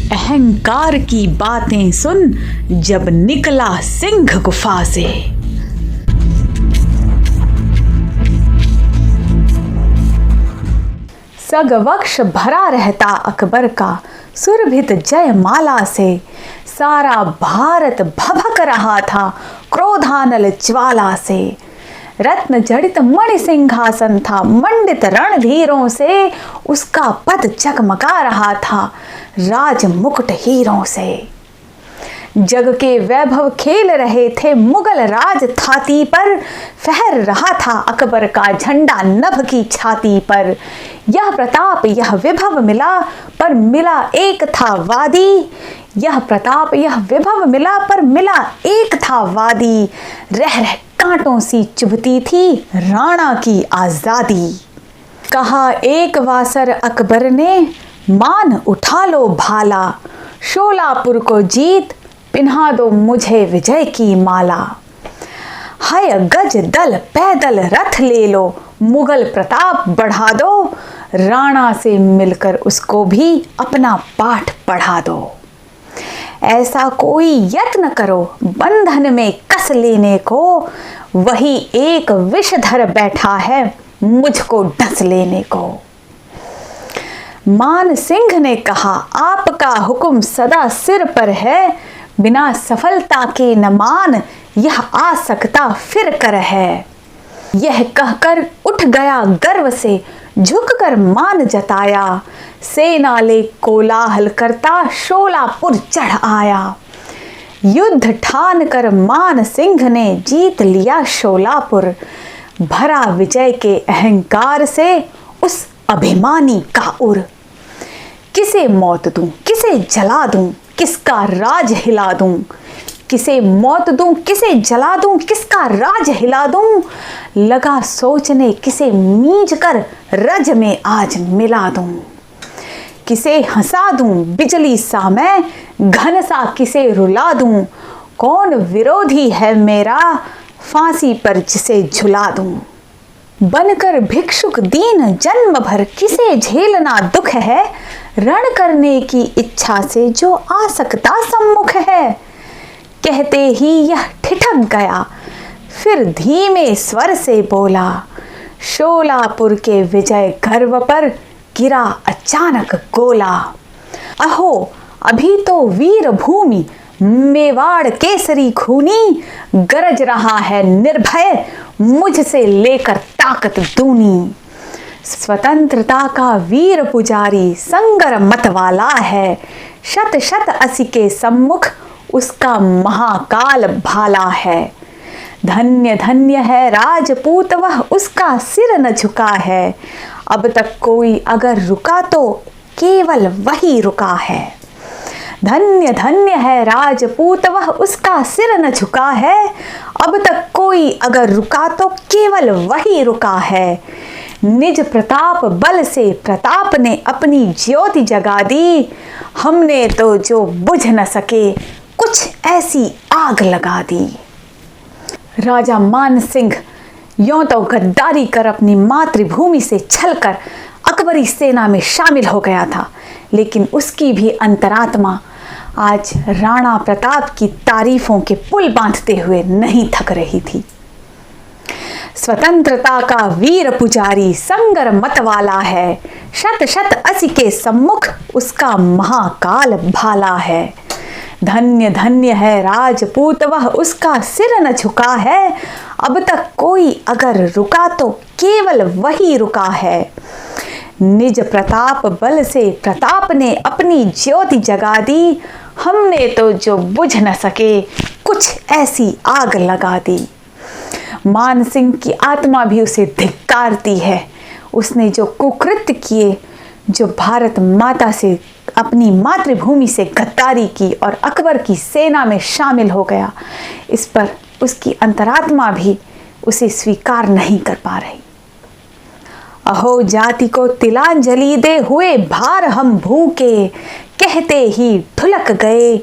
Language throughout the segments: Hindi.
अहंकार की बातें सुन जब निकला सिंह गुफा से। सगवक्ष भरा रहता अकबर का सुरभित जयमाला से। सारा भारत भभक रहा था क्रोधानल ज्वाला से। रत्न जड़ित मणि सिंहासन था मंडित रणधीरों से। उसका पद जगमगा रहा था राज मुकुट हीरों से। जग के वैभव खेल रहे थे मुगल राज थाती पर। फहर रहा था अकबर का झंडा नभ की छाती पर। यह प्रताप यह विभव मिला पर मिला एक था वादी। यह प्रताप यह विभव मिला पर मिला एक था वादी। रह रह कांटों सी चुभती थी राणा की आजादी। कहा एक वासर अकबर ने मान उठा लो भाला। शोलापुर को जीत पिन्हा दो मुझे विजय की माला। हाय गज दल पैदल रथ ले लो मुगल प्रताप बढ़ा दो। राणा से मिलकर उसको भी अपना पाठ पढ़ा दो। ऐसा कोई यत्न करो बंधन में कस लेने को। वही एक विषधर बैठा है मुझको डस लेने को। मान सिंह ने कहा आपका हुक्म सदा सिर पर है। बिना सफलता के न मान यह आ सकता फिर कर है। यह कहकर उठ गया गर्व से झुककर मान जताया। सेना ले कोलाहल करता शोलापुर चढ़ आया। युद्ध ठान कर मान सिंह ने जीत लिया शोलापुर। भरा विजय के अहंकार से उस अभिमानी का उर। किसे मौत दूं किसे जला दूं किसका राज हिला दूं। किसे मौत दूं किसे जला दूं किसका राज हिला दूं। लगा सोचने किसे मींज कर रज में आज मिला दूं। किसे हंसा दूं बिजली सा मैं घन सा किसे रुला दूं। कौन विरोधी है मेरा फांसी पर जिसे झुला दूं। बनकर भिक्षुक दीन जन्म भर किसे झेलना दुख है। रण करने की इच्छा से जो आ सकता सम्मुख है। कहते ही यह ठिठक गया फिर धीमे स्वर से बोला। शोलापुर के विजय गर्व पर गिरा अचानक गोला। अहो अभी तो वीर भूमि मेवाड़ केसरी खूनी। गरज रहा है निर्भय मुझसे लेकर ताकत दूनी। स्वतंत्रता का वीर पुजारी संगर मत वाला है। शत शत असी के सम्मुख उसका महाकाल भाला है। धन्य धन्य है राजपूत वह उसका सिर न झुका है। अब तक कोई अगर रुका तो केवल वही रुका है। धन्य धन्य है राजपूत वह उसका सिर न झुका है। अब तक कोई अगर रुका तो केवल वही रुका है। निज प्रताप बल से प्रताप ने अपनी ज्योति जगा दी। हमने तो जो बुझ न सके कुछ ऐसी आग लगा दी। राजा मान सिंह यों तो गद्दारी कर अपनी मातृभूमि से छलकर अकबरी सेना में शामिल हो गया था। लेकिन उसकी भी अंतरात्मा आज राणा प्रताप की तारीफों के पुल बांधते हुए नहीं थक रही थी। स्वतंत्रता का वीर पुजारी संगर मत वाला है। शत शत असी के सम्मुख उसका महाकाल भाला है। धन्य धन्य है राजपूत वह उसका सिर न झुका है। अब तक कोई अगर रुका तो केवल वही रुका है। निज प्रताप बल से प्रताप ने अपनी ज्योति जगा दी। हमने तो जो बुझ न सके कुछ ऐसी आग लगा दी। मान सिंह की आत्मा भी उसे धिक्कारती है। उसने जो कुकृत्य किए, जो भारत माता से अपनी मातृभूमि से गद्दारी की और अकबर की सेना में शामिल हो गया, इस पर उसकी अंतरात्मा भी उसे स्वीकार नहीं कर पा रही। अहो जाति को तिलांजलि दे हुए भार हम भूखे। कहते ही ढुलक गए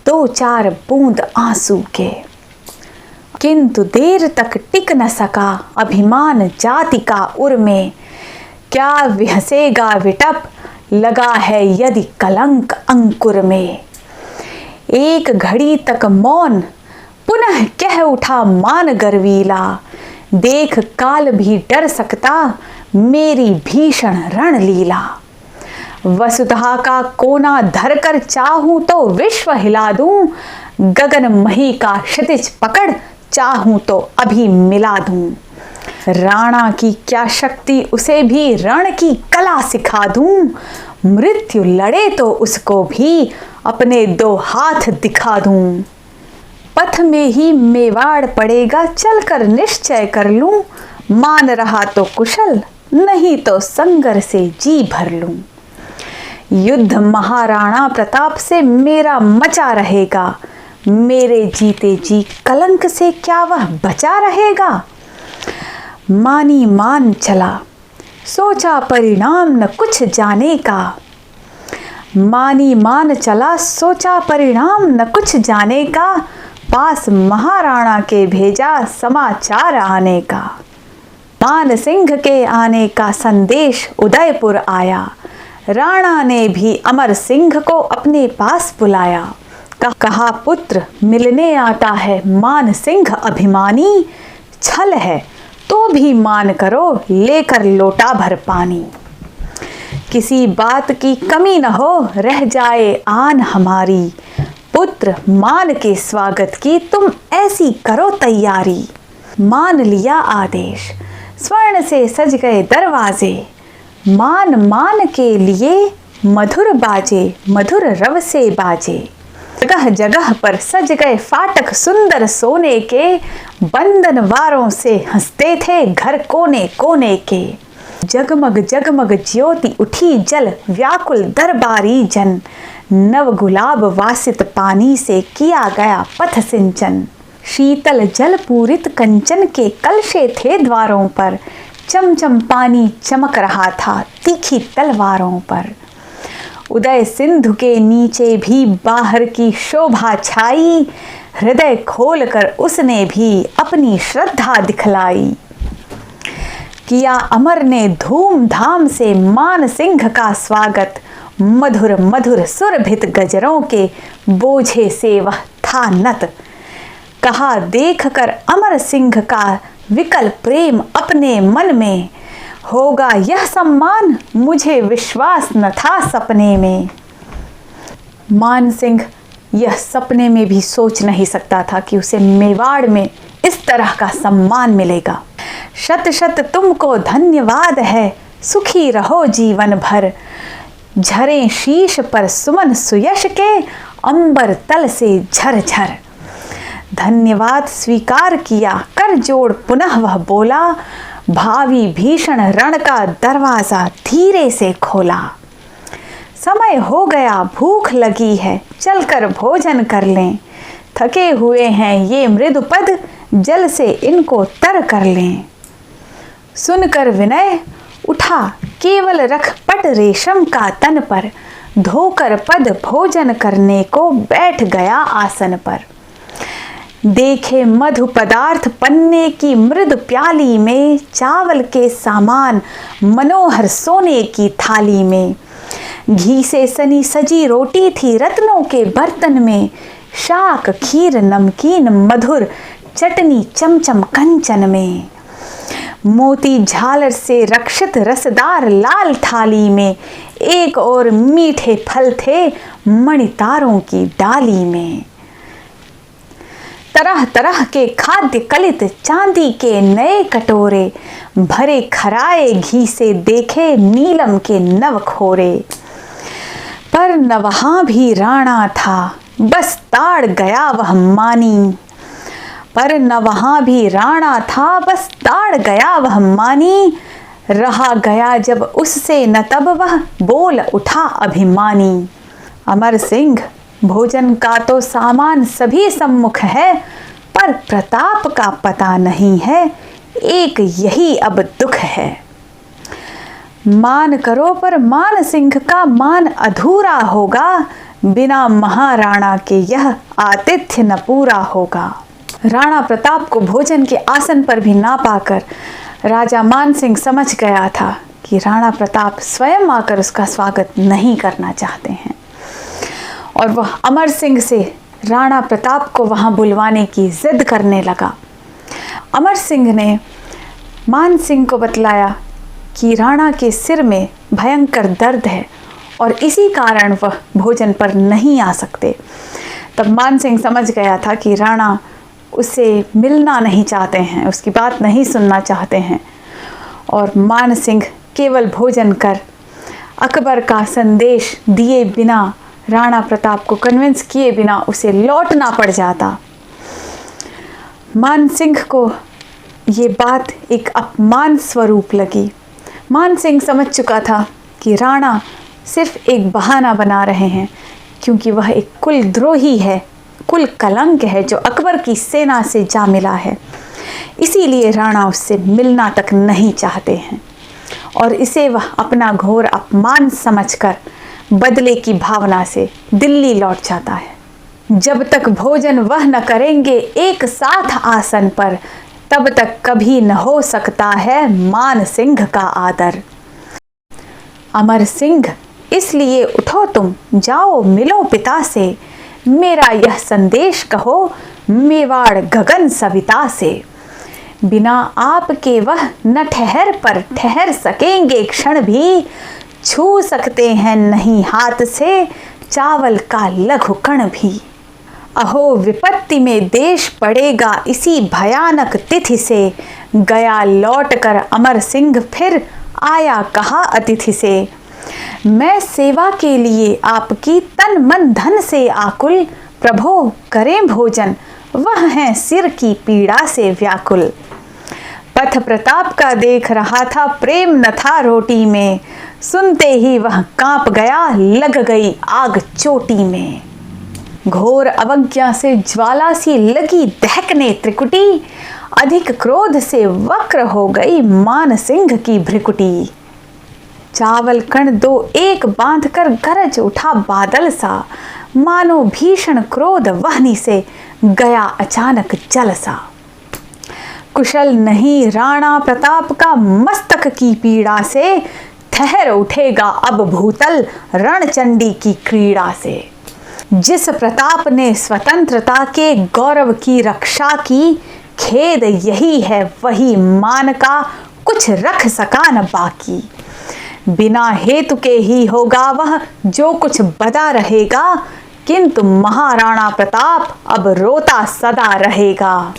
दो चार बूंद आंसू के। किंतु देर तक टिक न सका अभिमान जाति का उर में। क्या विहसेगा विटप लगा है यदि कलंक अंकुर में। एक घड़ी तक मौन पुनः कह उठा मान गर्वीला, देख काल भी डर सकता मेरी भीषण रणलीला। वसुधा का कोना धरकर चाहूं तो विश्व हिला दूं, गगन मही का क्षितिज पकड़ चाहूं तो अभी मिला दूं। राणा की क्या शक्ति उसे भी रण की कला सिखा दूं, मृत्यु लड़े तो उसको भी अपने 2 हाथ दिखा दूं। पथ में ही मेवाड़ पड़ेगा चलकर निश्चय कर लूं, मान रहा तो कुशल नहीं तो संगर से जी भर लूं। युद्ध महाराणा प्रताप से मेरा मचा रहेगा, मेरे जीते जी कलंक से क्या वह बचा रहेगा। मानी मान चला सोचा परिणाम न कुछ जाने का, मानी मान चला सोचा परिणाम न कुछ जाने का, पास महाराणा के भेजा समाचार आने का। मान सिंह के आने का संदेश उदयपुर आया, राणा ने भी अमर सिंह को अपने पास बुलाया। कहा पुत्र मिलने आता है मान सिंह अभिमानी, छल है तो भी मान करो लेकर लोटा भर पानी। किसी बात की कमी न हो रह जाए आन हमारी, पुत्र मान के स्वागत की तुम ऐसी करो तैयारी। मान लिया आदेश स्वर्ण से सज गए दरवाजे, मान के लिए मधुर बाजे मधुर रव से बाजे। जगह जगह पर सज गए फाटक सुंदर सोने के, बंधन वारों से हंसते थे घर कोने कोने के। जगमग जगमग ज्योति उठी जल व्याकुल दरबारी जन, नव गुलाब वासित पानी से किया गया पथ सिंचन। शीतल जल पूरित कंचन के कलशे थे द्वारों पर, चमचम पानी चमक रहा था तीखी तलवारों पर। उदय सिंधु के नीचे भी बाहर की शोभा छाई, हृदय खोलकर उसने भी अपनी श्रद्धा दिखलाई। किया अमर ने धूमधाम से मान सिंह का स्वागत, मधुर मधुर सुरभित गजरों के बोझे से वह था नत। कहा देखकर अमर सिंह का विकल प्रेम अपने मन में, होगा यह सम्मान मुझे विश्वास न था सपने में। मान सिंह यह सपने में भी सोच नहीं सकता था कि उसे मेवाड़ में इस तरह का सम्मान मिलेगा। शत शत तुमको धन्यवाद है सुखी रहो जीवन भर, झरे शीश पर सुमन सुयश के अंबर तल से झरझर। धन्यवाद स्वीकार किया कर जोड़ पुनः वह बोला, भावी भीषण रण का दरवाजा धीरे से खोला। समय हो गया भूख लगी है चलकर भोजन कर लें, थके हुए हैं ये मृदुपद जल से इनको तर कर लें। सुनकर विनय उठा केवल रख पट रेशम का तन पर, धोकर पद भोजन करने को बैठ गया आसन पर। देखे मधु पदार्थ पन्ने की मृद प्याली में, चावल के सामान मनोहर सोने की थाली में। घी से सनी सजी रोटी थी रत्नों के बर्तन में, शाक खीर नमकीन मधुर चटनी चमचम कंचन में। मोती झालर से रक्षित रसदार लाल थाली में, एक और मीठे फल थे मणितारों की डाली में। तरह तरह के खाद्य कलित चांदी के नए कटोरे, भरे खराए घी से देखे नीलम के नव खोरे। पर न वहां भी राणा था बस ताड़ गया वह मानी, पर न वहां भी राणा था बस ताड़ गया वह मानी। रहा गया जब उससे न तब वह बोल उठा अभिमानी। अमर सिंह भोजन का तो सामान सभी सम्मुख है, पर प्रताप का पता नहीं है, एक यही अब दुख है। मान करो पर मान सिंह का मान अधूरा होगा, बिना महाराणा के यह आतिथ्य न पूरा होगा। राणा प्रताप को भोजन के आसन पर भी ना पाकर राजा मान सिंह समझ गया था कि राणा प्रताप स्वयं आकर उसका स्वागत नहीं करना चाहते हैं और वह अमर सिंह से राणा प्रताप को वहाँ बुलवाने की जिद करने लगा। अमर सिंह ने मान सिंह को बतलाया कि राणा के सिर में भयंकर दर्द है और इसी कारण वह भोजन पर नहीं आ सकते। तब मान सिंह समझ गया था कि राणा उससे मिलना नहीं चाहते हैं, उसकी बात नहीं सुनना चाहते हैं और मान सिंह केवल भोजन कर अकबर का संदेश दिए बिना, राणा प्रताप को कन्विंस किए बिना उसे लौटना पड़ जाता। मान सिंह को ये बात एक अपमान स्वरूप लगी। मान सिंह समझ चुका था कि राणा सिर्फ एक बहाना बना रहे हैं, क्योंकि वह एक कुलद्रोही है, कुल कलंक है जो अकबर की सेना से जा मिला है। इसीलिए राणा उससे मिलना तक नहीं चाहते हैं और इसे वह अपना घोर अपमान समझकर बदले की भावना से दिल्ली लौट जाता है। जब तक भोजन वह न करेंगे एक साथ आसन पर, तब तक कभी न हो सकता है मान सिंह का आदर। अमर सिंह, इसलिए उठो तुम, जाओ मिलो पिता से, मेरा यह संदेश कहो मेवाड़ गगन सविता से। बिना आपके वह न ठहर पर ठहर सकेंगे क्षण भी, छू सकते हैं नहीं हाथ से चावल का लघु कण भी। अहो विपत्ति में देश पड़ेगा इसी भयानक तिथि से, गया लौट कर अमर सिंह फिर आया कहा अतिथि से। मैं सेवा के लिए आपकी तन मन धन से आकुल, प्रभो करें भोजन वह हैं सिर की पीड़ा से व्याकुल। पथ प्रताप का देख रहा था प्रेम न था रोटी में, सुनते ही वह कांप गया लग गई आग चोटी में। घोर अवज्ञा से ज्वाला सी लगी दहकने त्रिकुटी, अधिक क्रोध से वक्र हो गई मान सिंह की भ्रिकुटी। चावल कण दो एक बांधकर गरज उठा बादल सा, मानो भीषण क्रोध वहनी से गया अचानक जल सा। कुशल नहीं राणा प्रताप का मस्तक की पीड़ा से, ठहर उठेगा अब भूतल रणचंडी की क्रीड़ा से। जिस प्रताप ने स्वतंत्रता के गौरव की रक्षा की, खेद यही है वही मान का कुछ रख सका न बाकी। बिना हेतु के ही होगा वह जो कुछ बदा रहेगा, किंतु महाराणा प्रताप अब रोता सदा रहेगा।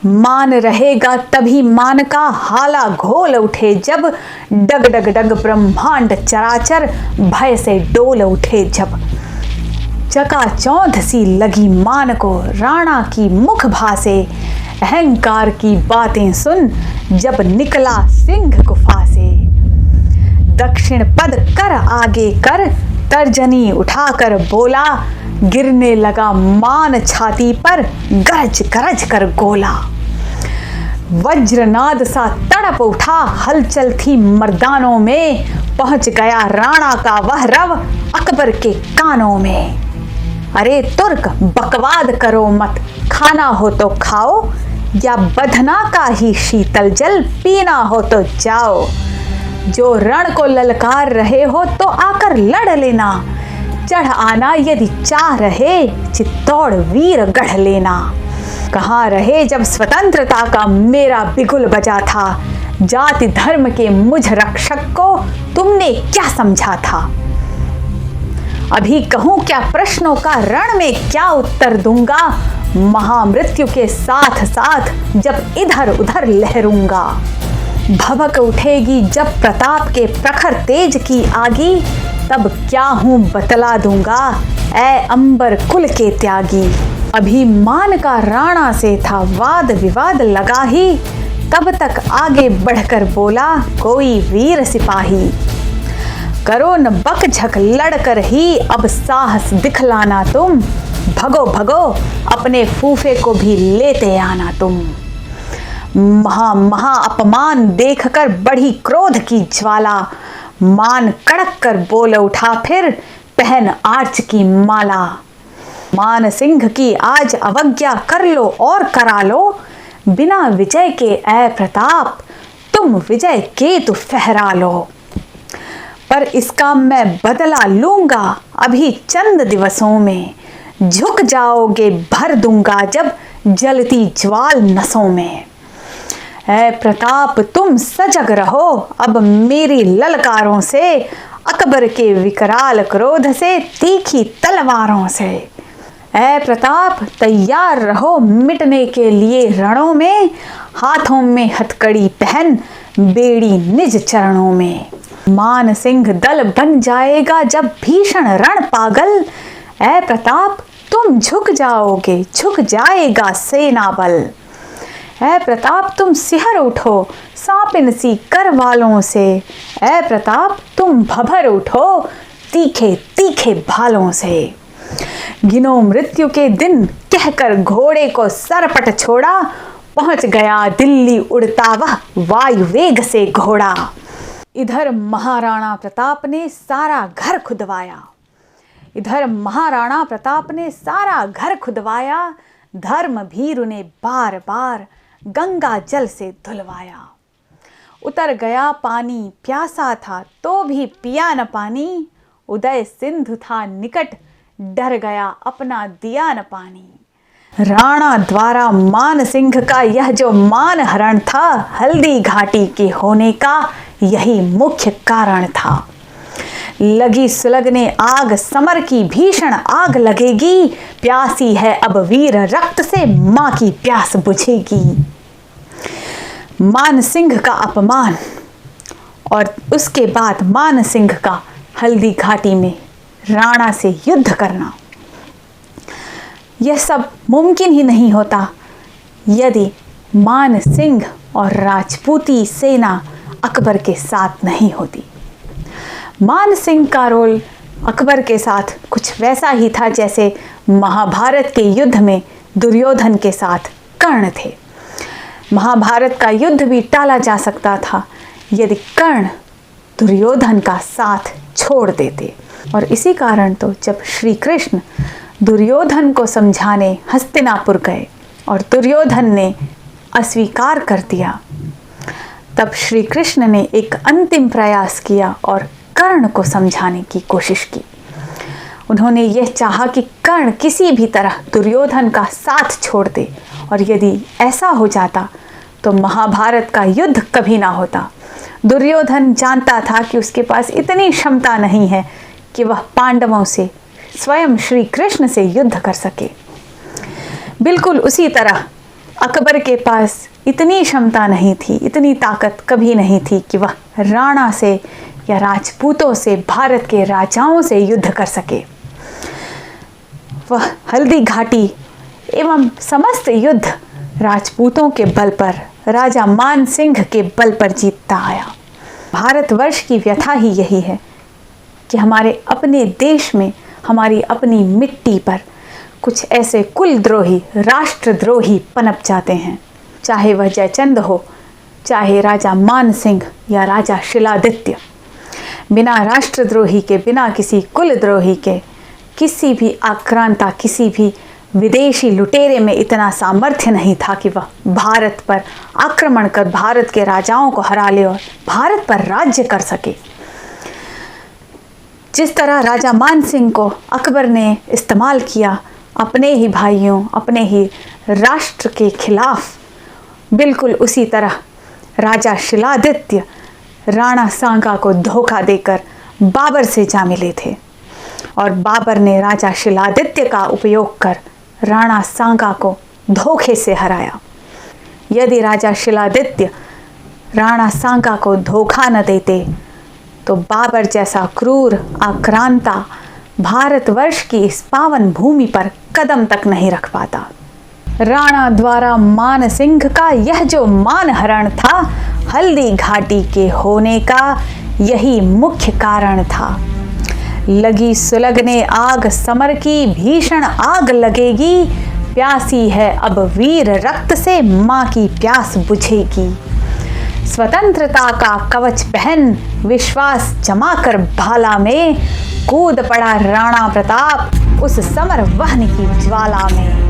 मान रहेगा तभी मान का हाला घोल उठे जब, डग डग डग ब्रह्मांड चराचर भय से डोल उठे जब। चकाचौंध सी लगी मान को राणा की मुख भासे, अहंकार की बातें सुन जब निकला सिंह गुफा से। दक्षिण पद कर आगे कर तर्जनी उठाकर बोला, गिरने लगा मान छाती पर गरज गरज कर गोला। वज्रनाद सा तड़प उठा हलचल थी मर्दानों में, पहुंच गया राणा का वह रव अकबर के कानों में। अरे तुर्क बकवाद करो मत, खाना हो तो खाओ, या बधना का ही शीतल जल पीना हो तो जाओ। जो रण को ललकार रहे हो तो आकर लड़ लेना, चढ़ आना यदि चाह रहे चित्तौड़ वीर गढ़ लेना। कहाँ रहे जब स्वतंत्रता का मेरा बिगुल बजा था, जाति धर्म के मुझ रक्षक को तुमने क्या समझा था। अभी कहूँ क्या प्रश्नों का रण में क्या उत्तर दूंगा, महामृत्यु के साथ साथ जब इधर उधर लहरूंगा। भभक उठेगी जब प्रताप के प्रखर तेज की आगी, तब क्या हूँ बतला दूंगा ऐ अंबर कुल के त्यागी। अभी मान का राणा से था वाद विवाद लगा ही, तब तक आगे बढ़कर बोला कोई वीर सिपाही। करो न बक झक लड़कर ही अब साहस दिखलाना तुम, भगो भगो अपने फूफे को भी लेते आना तुम। महा अपमान देखकर बढ़ी क्रोध की ज्वाला, मान कड़क कर बोल उठा फिर पहन आर्च की माला। मान सिंह की आज अवज्ञा कर लो और करा लो, बिना विजय के ऐ प्रताप तुम विजय केतु फहरा लो। पर इसका मैं बदला लूंगा अभी चंद दिवसों में। झुक जाओगे भर दूंगा जब जलती ज्वाल नसों में। ऐ प्रताप तुम सजग रहो अब मेरी ललकारों से, अकबर के विकराल क्रोध से तीखी तलवारों से। ऐ प्रताप तैयार रहो मिटने के लिए रणों में, हाथों में हथकड़ी पहन बेड़ी निज चरणों में। मान सिंह दल बन जाएगा जब भीषण रण पागल, ऐ प्रताप तुम झुक जाओगे झुक जाएगा सेना बल। ऐ प्रताप तुम सिहर उठो सांपिन सी कर वालों से, ऐ प्रताप तुम भभर उठो तीखे तीखे भालों से। गिनो मृत्यु के दिन कहकर घोड़े को सरपट छोड़ा, पहुंच गया दिल्ली उड़ता वह वायु वेग से घोड़ा। इधर महाराणा प्रताप ने सारा घर खुदवाया, इधर महाराणा प्रताप ने सारा घर खुदवाया, धर्मभीरु ने बार बार गंगा जल से धुलवाया। उतर गया पानी प्यासा था तो भी पिया न पानी, उदय सिंधु था निकट डर गया अपना दिया न पानी। राणा द्वारा मान सिंह का यह जो मान हरण था, हल्दी घाटी के होने का यही मुख्य कारण था। लगी सुलगने आग समर की भीषण आग लगेगी, प्यासी है अब वीर रक्त से मां की प्यास बुझेगी। मान सिंह का अपमान और उसके बाद मान सिंह का हल्दी घाटी में राणा से युद्ध करना, यह सब मुमकिन ही नहीं होता यदि मान सिंह और राजपूती सेना अकबर के साथ नहीं होती। मान सिंह का रोल अकबर के साथ कुछ वैसा ही था जैसे महाभारत के युद्ध में दुर्योधन के साथ कर्ण थे। महाभारत का युद्ध भी टाला जा सकता था यदि कर्ण दुर्योधन का साथ छोड़ देते। और इसी कारण तो जब श्री कृष्ण दुर्योधन को समझाने हस्तिनापुर गए और दुर्योधन ने अस्वीकार कर दिया, तब श्री कृष्ण ने एक अंतिम प्रयास किया और कर्ण को समझाने की कोशिश की। उन्होंने यह चाहा कि कर्ण किसी भी तरह दुर्योधन का साथ छोड़ दे, और यदि ऐसा हो जाता तो महाभारत का युद्ध कभी ना होता। दुर्योधन जानता था कि उसके पास इतनी क्षमता नहीं है कि वह पांडवों से स्वयं श्री कृष्ण से युद्ध कर सके। बिल्कुल उसी तरह अकबर के पास इतनी क्षमता नहीं थी, इतनी ताकत कभी नहीं थी कि वह राणा से या राजपूतों से, भारत के राजाओं से युद्ध कर सके। वह हल्दी घाटी एवं समस्त युद्ध राजपूतों के बल पर, राजा मान सिंह के बल पर जीतता आया। भारतवर्ष की व्यथा ही यही है कि हमारे अपने देश में, हमारी अपनी मिट्टी पर कुछ ऐसे कुलद्रोही, राष्ट्रद्रोही पनप जाते हैं। चाहे वह जयचंद हो, चाहे राजा मान सिंह या राजा शिलादित्य। बिना राष्ट्रद्रोही के, बिना किसी कुलद्रोही के, किसी भी आक्रांता, किसी भी विदेशी लुटेरे में इतना सामर्थ्य नहीं था कि वह भारत पर आक्रमण कर भारत के राजाओं को हरा ले और भारत पर राज्य कर सके। जिस तरह राजा मान सिंह को अकबर ने इस्तेमाल किया अपने ही भाइयों, अपने ही राष्ट्र के खिलाफ, बिल्कुल उसी तरह राजा शिलादित्य राणा सांगा को धोखा देकर बाबर से जा मिले थे, और बाबर ने राजा शिलादित्य का उपयोग कर राणा सांगा को धोखे से हराया। यदि राजा शिलादित्य राणा सांगा को धोखा न देते तो बाबर जैसा क्रूर आक्रांता भारतवर्ष की इस पावन भूमि पर कदम तक नहीं रख पाता। राणा द्वारा मान सिंह का यह जो मानहरण था, हल्दी घाटी के होने का यही मुख्य कारण था। लगी सुलगने आग समर की भीषण आग लगेगी, प्यासी है अब वीर रक्त से मां की प्यास बुझेगी। स्वतंत्रता का कवच पहन विश्वास जमाकर भाला में, कूद पड़ा राणा प्रताप उस समर वहन की ज्वाला में।